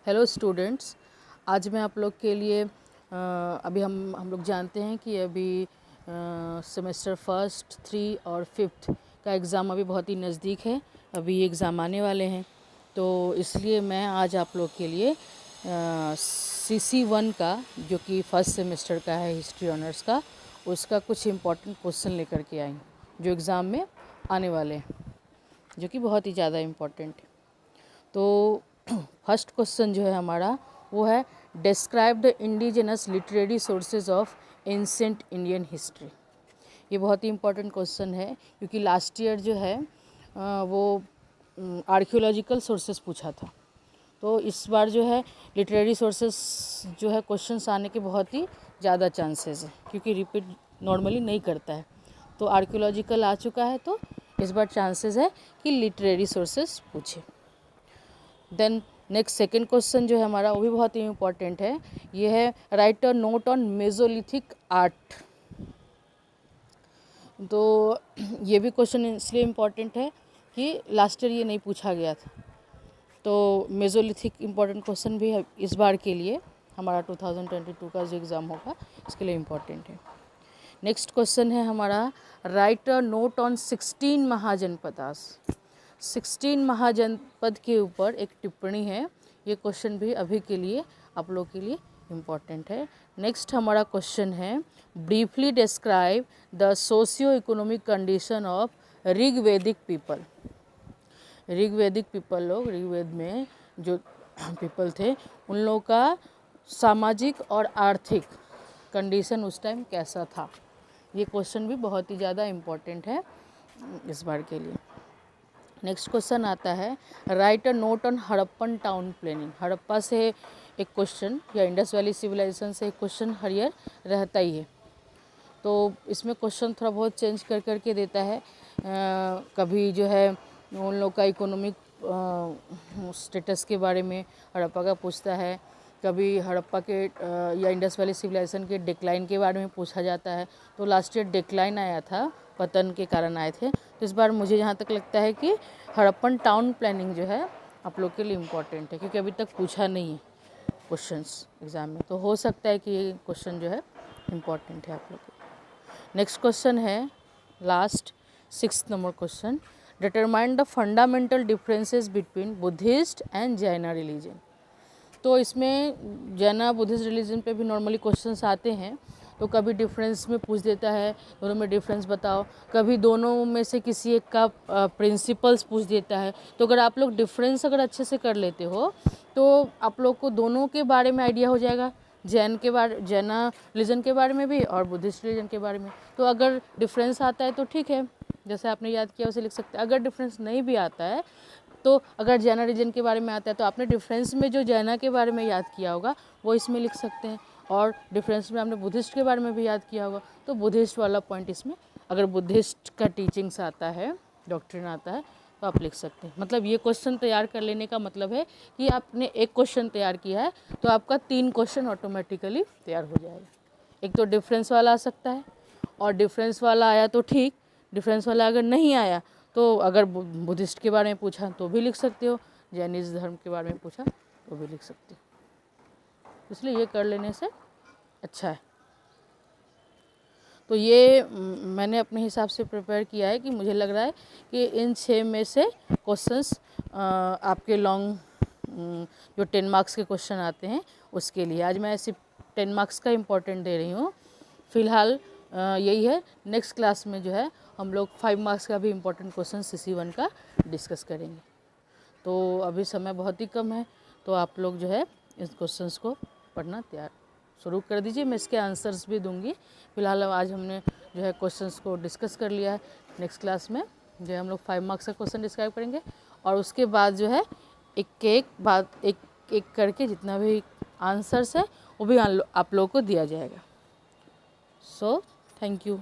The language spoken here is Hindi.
हेलो स्टूडेंट्स, आज मैं आप लोग के लिए अभी हम लोग जानते हैं कि अभी सेमेस्टर फर्स्ट 3 और 5 का एग्ज़ाम अभी बहुत ही नज़दीक है। अभी एग्ज़ाम आने वाले हैं, तो इसलिए मैं आज आप लोग के लिए CC1 का, जो कि फर्स्ट सेमेस्टर का है, हिस्ट्री ऑनर्स का, उसका कुछ इम्पोर्टेंट क्वेश्चन लेकर के आई जो एग्ज़ाम में आने वाले हैं, जो कि बहुत ही ज़्यादा इम्पोर्टेंट है। तो फर्स्ट क्वेश्चन जो है हमारा वो है describe the indigenous literary sources of ancient Indian history. ये बहुत ही इम्पोर्टेंट क्वेश्चन है क्योंकि लास्ट ईयर जो है वो आर्कियोलॉजिकल सोर्सेज पूछा था। तो इस बार जो है लिटरेरी सोर्सेज जो है क्वेश्चंस आने के बहुत ही ज़्यादा चांसेस है, क्योंकि रिपीट नॉर्मली नहीं करता है। तो आर्कियोलॉजिकल आ चुका है, तो इस बार चांसेस है कि लिटरेरी सोर्सेज पूछे। देन नेक्स्ट सेकंड क्वेश्चन जो है हमारा वो भी बहुत ही इम्पोर्टेंट है। ये है right a note on Mesolithic art. तो ये भी क्वेश्चन इसलिए इम्पोर्टेंट है कि लास्ट ईयर ये नहीं पूछा गया था। तो मेसोलिथिक इम्पोर्टेंट क्वेश्चन भी है इस बार के लिए, हमारा 2022 का जो एग्ज़ाम होगा इसके लिए इम्पोर्टेंट है। नेक्स्ट क्वेश्चन है हमारा right a note on 16 mahajanapadas. 16 महाजनपद के ऊपर एक टिप्पणी है। ये क्वेश्चन भी अभी के लिए आप लोग के लिए इम्पोर्टेंट है। नेक्स्ट हमारा क्वेश्चन है briefly describe the socio economic condition of Rigvedic people. Rigvedic people लोग, ऋग्वेद में जो पीपल थे उन लोगों का सामाजिक और आर्थिक कंडीशन उस टाइम कैसा था। ये क्वेश्चन भी बहुत ही ज़्यादा इम्पोर्टेंट है इस बार के लिए। नेक्स्ट क्वेश्चन आता है right a note on Harappan town planning. Harappa से एक क्वेश्चन या इंडस वैली सिविलाइजेशन से एक क्वेश्चन हर ईयर रहता ही है। तो इसमें क्वेश्चन थोड़ा बहुत चेंज कर करके देता है। कभी जो है उन लोग का इकोनॉमिक स्टेटस के बारे में हड़प्पा का पूछता है, कभी हड़प्पा के या इंडस वैली सिविलाइजेशन के डिक्लाइन के बारे में पूछा जाता है। तो लास्ट ईयर डिक्लाइन आया था, पतन के कारण आए थे। तो इस बार मुझे जहाँ तक लगता है कि हड़प्पन टाउन प्लानिंग जो है आप लोग के लिए इम्पोर्टेंट है, क्योंकि अभी तक पूछा नहीं है क्वेश्चंस एग्ज़ाम में। तो हो सकता है कि ये क्वेश्चन जो है इम्पोर्टेंट है आप लोग को। नेक्स्ट क्वेश्चन है last 6th number question, determine the fundamental differences between Buddhist and जैना रिलीजन। तो इसमें जैना बुद्धिस्ट रिलीजन पे भी नॉर्मली क्वेश्चंस आते हैं। तो कभी डिफरेंस में पूछ देता है, दोनों में डिफरेंस बताओ। कभी दोनों में से किसी एक का प्रिंसिपल्स पूछ देता है। तो अगर आप लोग डिफरेंस अगर अच्छे से कर लेते हो तो आप लोग को दोनों के बारे में आइडिया हो जाएगा, जैना रिलीजन के बारे में भी और बुद्धिस्ट रिलीजन के बारे में। तो अगर डिफरेंस आता है तो ठीक है, जैसे आपने याद किया उसे लिख सकते हैं। अगर डिफरेंस नहीं भी आता है तो अगर जैना रिलीजन के बारे में आता है तो आपने डिफरेंस में जो जैना के बारे में याद किया होगा वो इसमें लिख सकते हैं, और डिफरेंस में आपने बुद्धिस्ट के बारे में भी याद किया होगा तो बुद्धिस्ट वाला पॉइंट इसमें, अगर बुद्धिस्ट का टीचिंग्स आता है, डॉक्ट्रिन आता है तो आप लिख सकते हैं। मतलब ये क्वेश्चन तैयार कर लेने का मतलब है कि आपने एक क्वेश्चन तैयार किया है तो आपका 3 क्वेश्चन ऑटोमेटिकली तैयार हो जाएगा। एक तो डिफरेंस वाला आ सकता है, और डिफरेंस वाला आया तो ठीक, डिफरेंस वाला अगर नहीं आया तो अगर बुद्धिस्ट के बारे में पूछा तो भी लिख सकते हो, जैनिज़्म धर्म के बारे में पूछा तो भी लिख सकते हो। इसलिए ये कर लेने से अच्छा है। तो ये मैंने अपने हिसाब से प्रिपेयर किया है कि मुझे लग रहा है कि इन 6 में से क्वेश्चंस आपके लॉन्ग जो 10 मार्क्स के क्वेश्चन आते हैं उसके लिए आज मैं सिर्फ 10 मार्क्स का इम्पोर्टेंट दे रही हूँ फ़िलहाल। यही है, नेक्स्ट क्लास में जो है हम लोग 5 मार्क्स का भी इम्पोर्टेंट क्वेश्चन CC1 का डिस्कस करेंगे। तो अभी समय बहुत ही कम है, तो आप लोग जो है इस क्वेश्चंस को पढ़ना तैयार शुरू कर दीजिए। मैं इसके आंसर्स भी दूंगी। फिलहाल आज हमने जो है क्वेश्चंस को डिस्कस कर लिया है। नेक्स्ट क्लास में जो है हम लोग 5 मार्क्स का क्वेश्चन डिस्क्राइब करेंगे, और उसके बाद जो है एक एक करके जितना भी आंसर्स है वो भी आप लोगों को दिया जाएगा। So thank you.